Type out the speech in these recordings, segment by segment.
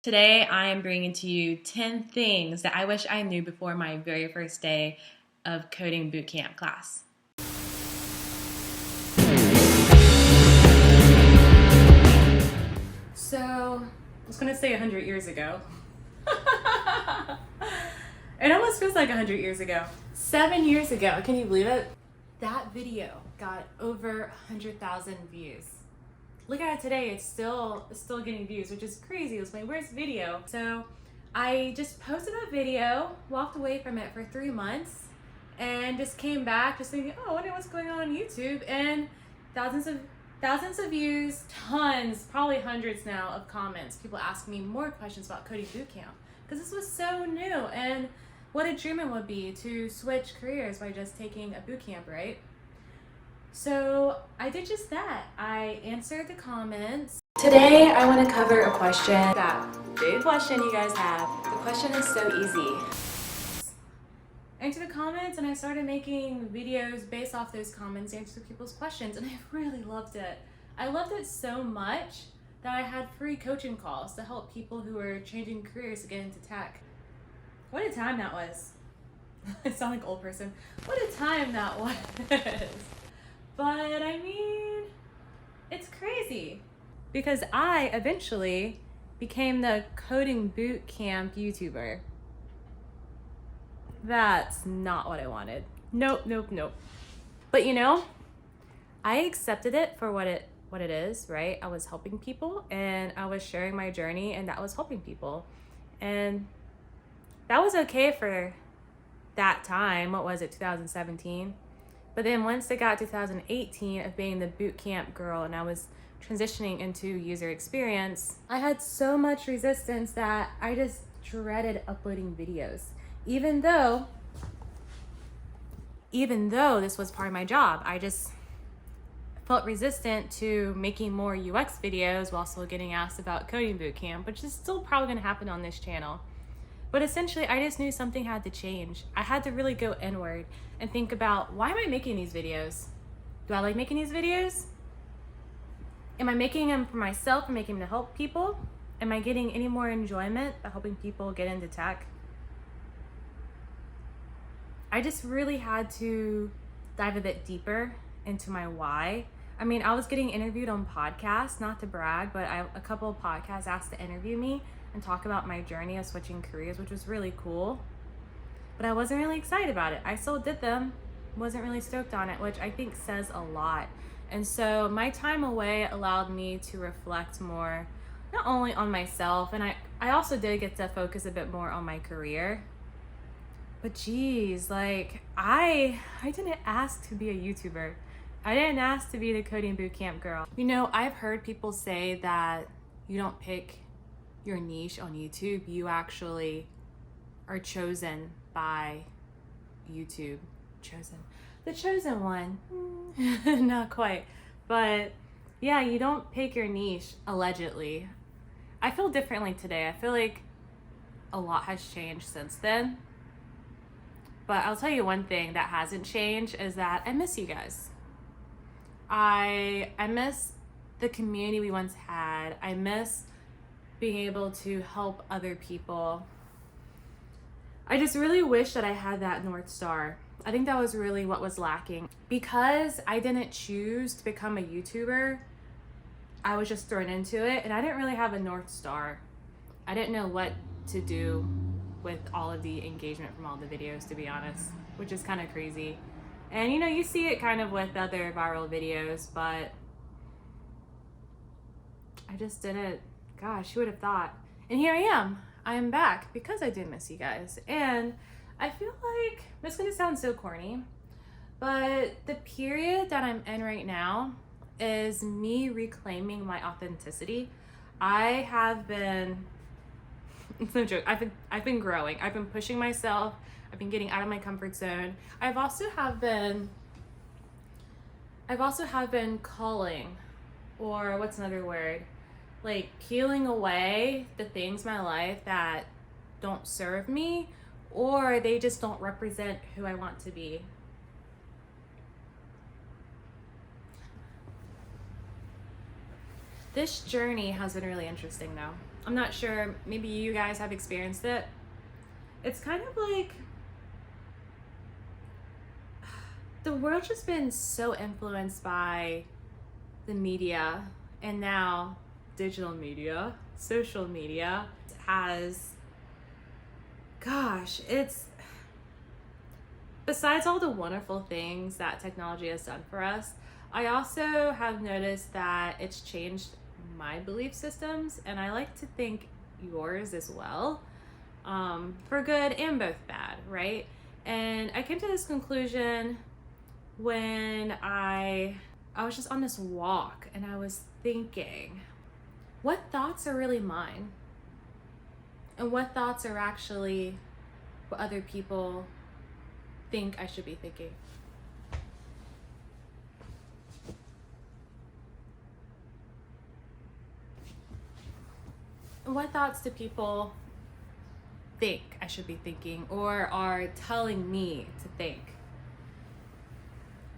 Today, I am bringing to you 10 things that I wish I knew before my very first day of coding bootcamp class. So, I was going to say 100 years ago. It almost feels like 100 years ago. 7 years ago, can you believe it? That video got over 100,000 views. Look at it today, it's still getting views, which is crazy. It was my worst video. So I just posted that video, walked away from it for 3 months, and just came back just thinking, oh, I wonder what's going on YouTube, and thousands of views, tons, probably hundreds now of comments, people asking me more questions about coding bootcamp, because this was so new, and what a dream it would be to switch careers by just taking a bootcamp, right? So I did just that. I answered the comments. Today I want to cover a question, that big question you guys have. The question is so easy. I answered the comments and I started making videos based off those comments, answering people's questions, and I really loved it. I loved it so much that I had free coaching calls to help people who were changing careers to get into tech. What a time that was. I sound like an old person. What a time that was. But I mean, it's crazy because I eventually became the coding bootcamp YouTuber. That's not what I wanted. Nope. But you know, I accepted it for what it is, right? I was helping people and I was sharing my journey, and that was helping people. And that was okay for that time. What was it, 2017? But then once it got 2018 of being the bootcamp girl and I was transitioning into user experience, I had so much resistance that I just dreaded uploading videos. Even though this was part of my job, I just felt resistant to making more UX videos while still getting asked about coding bootcamp, which is still probably gonna happen on this channel. But essentially, I just knew something had to change. I had to really go inward and think about, why am I making these videos? Do I like making these videos? Am I making them for myself or making them to help people? Am I getting any more enjoyment by helping people get into tech? I just really had to dive a bit deeper into my why. I mean, I was getting interviewed on podcasts, not to brag, but a couple of podcasts asked to interview me and talk about my journey of switching careers, which was really cool. But I wasn't really excited about it. I still did them, wasn't really stoked on it, which I think says a lot. And so my time away allowed me to reflect more, not only on myself, and I also did get to focus a bit more on my career. But geez, like I didn't ask to be a YouTuber. I didn't ask to be the coding bootcamp girl. You know, I've heard people say that you don't pick your niche on YouTube, you actually are chosen by YouTube. The chosen one. Not quite. But yeah, you don't pick your niche, allegedly. I feel differently today. I feel like a lot has changed since then. But I'll tell you one thing that hasn't changed is that I miss you guys. I miss the community we once had. I miss being able to help other people. I just really wish that I had that North Star. I think that was really what was lacking. Because I didn't choose to become a YouTuber, I was just thrown into it, and I didn't really have a North Star. I didn't know what to do with all of the engagement from all the videos, to be honest, which is kind of crazy. And you know, you see it kind of with other viral videos, but I just didn't. Gosh, who would have thought? And here I am. I am back because I did miss you guys. And I feel like, this is gonna sound so corny, but the period that I'm in right now is me reclaiming my authenticity. I have been, it's no joke, I've been growing. I've been pushing myself. I've been getting out of my comfort zone. I've also have been calling, or what's another word? Like peeling away the things in my life that don't serve me, or they just don't represent who I want to be. This journey has been really interesting though. I'm not sure, maybe you guys have experienced it. It's kind of like the world's just been so influenced by the media, and now digital media, social media has, gosh, it's, besides all the wonderful things that technology has done for us, I also have noticed that it's changed my belief systems, and I like to think yours as well, for good and both bad, right? And I came to this conclusion when I was just on this walk, and I was thinking, what thoughts are really mine? And what thoughts are actually what other people think I should be thinking? And what thoughts do people think I should be thinking or are telling me to think?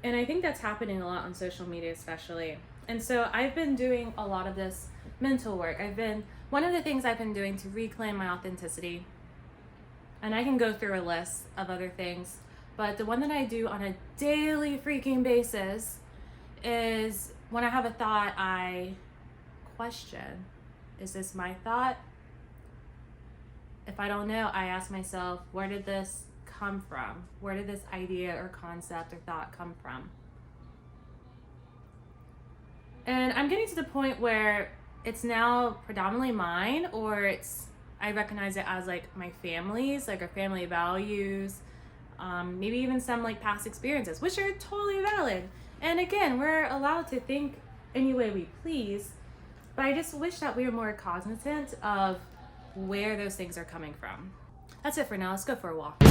And I think that's happening a lot on social media especially. And so I've been doing a lot of this mental work. One of the things I've been doing to reclaim my authenticity, and I can go through a list of other things, but the one that I do on a daily freaking basis is when I have a thought, I question, is this my thought? If I don't know, I ask myself, where did this come from? Where did this idea or concept or thought come from? And I'm getting to the point where it's now predominantly mine, or I recognize it as like my family's, like our family values, maybe even some like past experiences, which are totally valid. And again, we're allowed to think any way we please, but I just wish that we were more cognizant of where those things are coming from. That's it for now. Let's go for a walk.